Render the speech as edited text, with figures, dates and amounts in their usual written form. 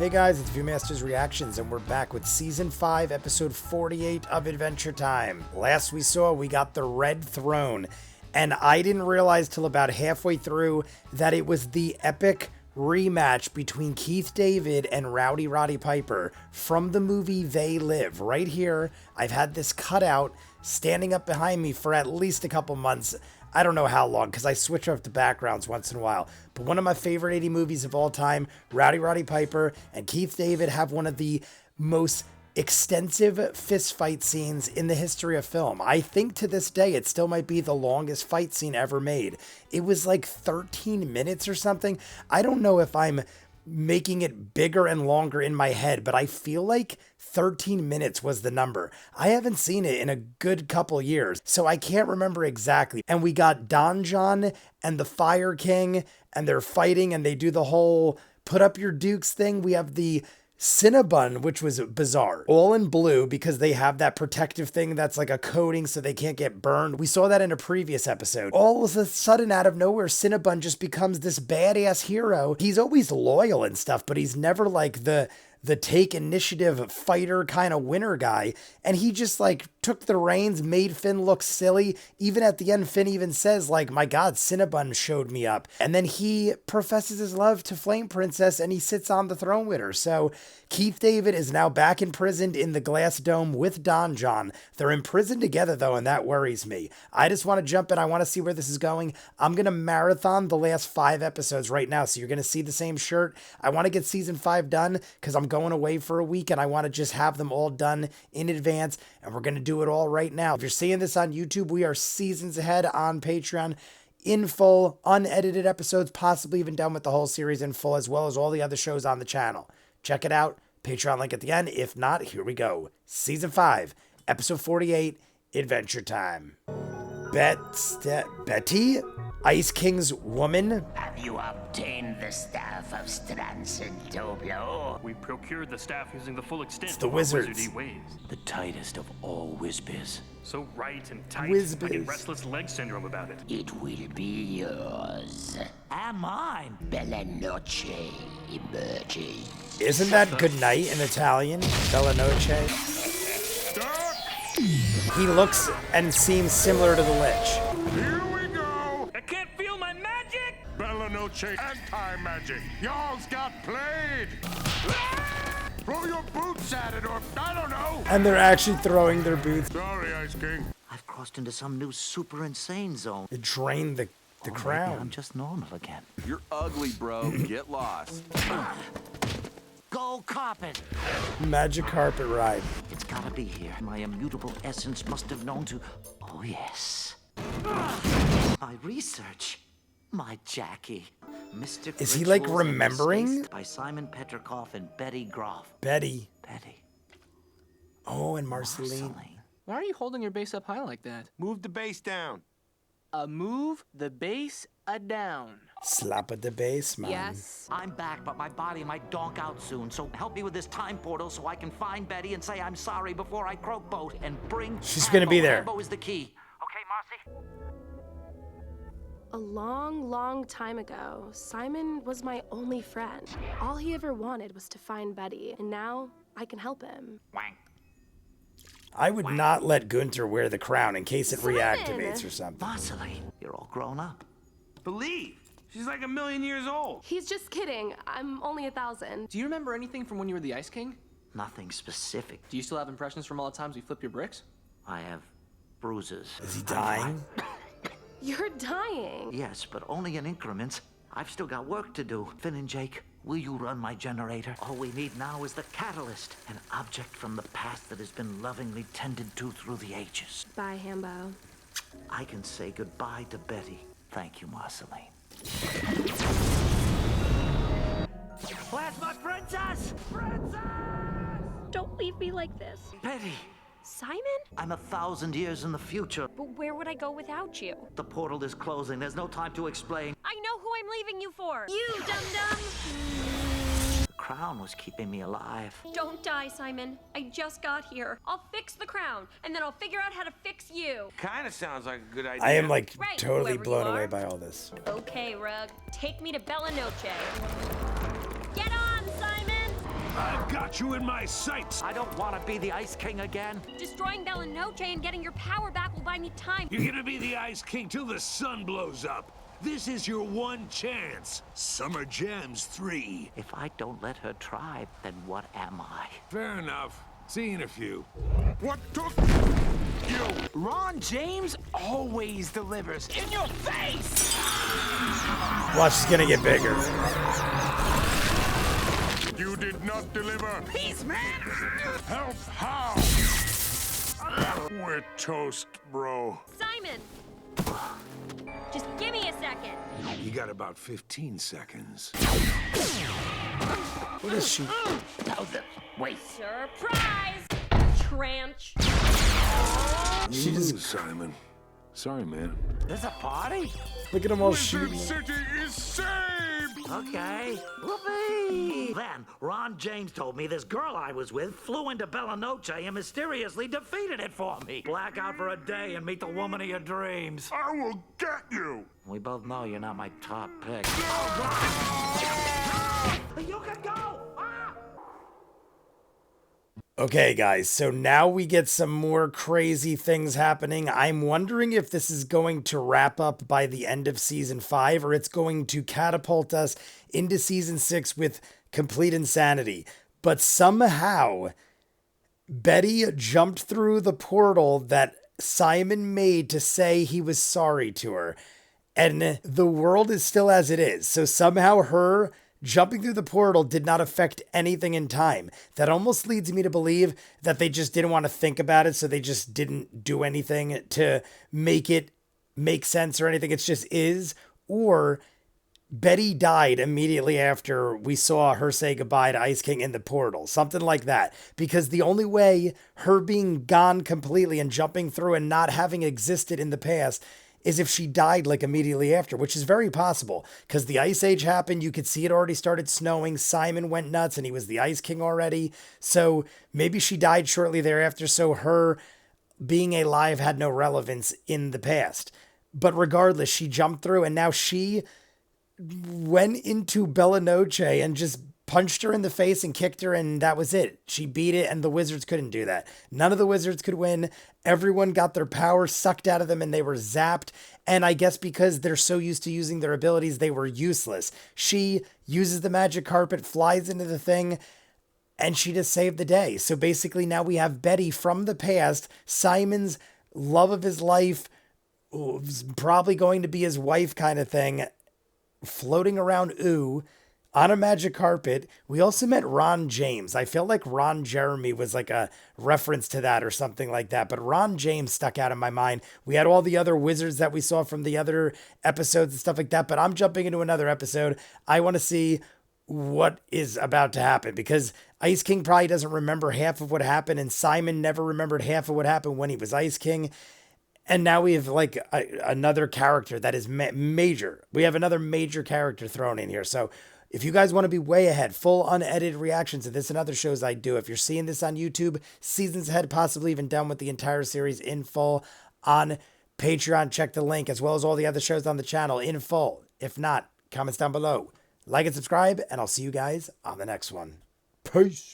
Hey guys, it's ViewMasters Reactions, and we're back with Season 5, Episode 48 of Adventure Time. Last we got the Red Throne, and I didn't realize till about halfway through that it was the epic rematch between Keith David and Rowdy Roddy Piper from the movie They Live. Right here, I've had this cutout standing up behind me for at least a couple months. I don't know how long, because I switch up the backgrounds once in a while. But one of my favorite 80 movies of all time, Rowdy Roddy Piper and Keith David have one of the most extensive fist fight scenes in the history of film. I think to this day, it still might be the longest fight scene ever made. It was like 13 minutes or something. I don't know if I'm making it bigger and longer in my head, but I feel like 13 minutes was the number. I haven't seen it in a good couple years, so I can't remember exactly. And we got Don John and the Fire King, and they're fighting, and they do the whole put up your dukes thing. We have the Cinnabon, which was bizarre, all in blue because they have that protective thing that's like a coating so they can't get burned. We saw that in a previous episode. All of a sudden, out of nowhere, Cinnabon just becomes this badass hero. He's always loyal and stuff, but he's never like the take initiative fighter kind of winner guy. And he just like took the reins, made Finn look silly. Even at the end, Finn even says like, my God, Cinnabon showed me up. And then he professes his love to Flame Princess and he sits on the throne with her. So Keith David is now back imprisoned in the Glass Dome with Don John. They're imprisoned together though, and that worries me. I just want to jump in. I want to see where this is going. I'm going to marathon the last 5 episodes right now. So you're going to see the same shirt. I want to get season 5 done because I'm going away for a week and I want to just have them all done in advance, and we're going to do it all right now. If you're seeing this on YouTube, we are seasons ahead on Patreon in full, unedited episodes, possibly even done with the whole series in full, as well as all the other shows on the channel. Check it out. Patreon link at the end. If not, here we go. Season 5, Episode 48, Adventure Time. Betty? Ice King's woman? Have you obtained the staff of Stransentoblo? We procured the staff using the full extent It's the of our wizards. wizardy ways. The tightest of all whispers. So right and tight, Whizbiz. I get restless leg syndrome about it. It will be yours. And mine. Bella Noche emerging. Isn't that good night in Italian? Bella Noche? He looks and seems similar to the Lich. Here we go! I can't feel my magic! Bella Noche anti-magic. Y'all's got played! Throw your boots at it, or I don't know! And they're actually throwing their boots. Sorry, Ice King. I've crossed into some new super insane zone. It drained the Or maybe crown. I'm just normal again. You're ugly, bro. Get lost. Gold carpet. Magic carpet ride. It's gotta be here. My immutable essence must have known to. Oh, yes. My research. My Jackie. Mystic Is he, like, Rituals and remembering? Mistakes by Simon Petrikoff and Betty Groff. Betty. Betty. Oh, and Marceline. Marceline. Why are you holding your base up high like that? Move the base down. Move the base down. Slap at the base, man. Yes. I'm back, but my body might donk out soon. So help me with this time portal so I can find Betty and say I'm sorry before I croak boat and bring. She's gonna be there. Hambo is the key. Okay, Marcy? A long, long time ago, Simon was my only friend. All he ever wanted was to find Betty, and now I can help him. I would not let Gunther wear the crown in case it Simon! reactivates or something. Marceline, you're all grown up. Believe. She's like 1,000,000 years old. He's just kidding. I'm only 1,000. Do you remember anything from when you were the Ice King? Nothing specific. Do you still have impressions from all the times we flipped your bricks? I have bruises. Is he dying? You're dying. Yes, but only in increments. I've still got work to do. Finn and Jake, will you run my generator? All we need now is the catalyst, an object from the past that has been lovingly tended to through the ages. Bye, Hambo. I can say goodbye to Betty. Thank you, Marceline. Where's my princess? Princess! Don't leave me like this. Betty, Simon? I'm 1,000 years in the future. But where would I go without you? The portal is closing. There's no time to explain. I know who I'm leaving you for. You, dum-dum! The crown was keeping me alive. Don't die, Simon. I just got here. I'll fix the crown, and then I'll figure out how to fix you. Kinda sounds like a good idea. I am like Right, totally whoever you blown are. away by all this. Okay, Rug. Take me to Bella Noche. Get on, Simon! I've got you in my sights. I don't want to be the Ice King again. Destroying Bella Noche and getting your power back will buy me time. You're gonna be the Ice King till the sun blows up. This is your one chance. Summer Jams 3. If I don't let her try, then what am I? Fair enough. See you in a few. What took you? Ron James always delivers. In your face! Watch, it's gonna get bigger. You did not deliver. Peace, man! Help how? We're toast, bro. Simon! Just give me a second. You got about 15 seconds. What is she? Hold them. Wait. Surprise! Tranch. She just Simon. Sorry, man. There's a party? look at them all Lizard shooting. City is saved! Okay. Whoopee! Then, Ron James told me this girl I was with flew into Bella Noche and mysteriously defeated it for me. Black out for a day and meet the woman of your dreams. I will get you! We both know you're not my top pick. You can go! Ah! Okay, guys, so now we get some more crazy things happening. I'm wondering if this is going to wrap up by the end of season 5 or it's going to catapult us into season 6 with complete insanity. But somehow, Betty jumped through the portal that Simon made to say he was sorry to her. And the world is still as it is. So somehow her jumping through the portal did not affect anything in time. That almost leads me to believe that they just didn't want to think about it, so they just didn't do anything to make it make sense or anything. It just is. Or Betty died immediately after we saw her say goodbye to Ice King in the portal. Something like that. Because the only way her being gone completely and jumping through and not having existed in the past is if she died like immediately after, which is very possible because the Ice Age happened. You could see it already started snowing. Simon went nuts and he was the Ice King already. So maybe she died shortly thereafter. So her being alive had no relevance in the past. But regardless, she jumped through and now she went into Bella Noche and just punched her in the face and kicked her, and that was it. She beat it, and the wizards couldn't do that. None of the wizards could win. Everyone got their power sucked out of them, and they were zapped. And I guess because they're so used to using their abilities, they were useless. She uses the magic carpet, flies into the thing, and she just saved the day. So basically now we have Betty from the past, Simon's love of his life, probably going to be his wife kind of thing, floating around on a magic carpet. We also met Ron James. I feel like Ron Jeremy was like a reference to that or something like that, but Ron James stuck out in my mind. We had all the other wizards that we saw from the other episodes and stuff like that, but I'm jumping into another episode. I want to see what is about to happen because Ice King probably doesn't remember half of what happened, and Simon never remembered half of what happened when he was Ice King. And now we have like another character that is major. We have another major character thrown in here. So if you guys want to be way ahead, full unedited reactions to this and other shows I do, if you're seeing this on YouTube, seasons ahead, possibly even done with the entire series in full on Patreon, check the link, as well as all the other shows on the channel in full. If not, comments down below. Like and subscribe, and I'll see you guys on the next one. Peace.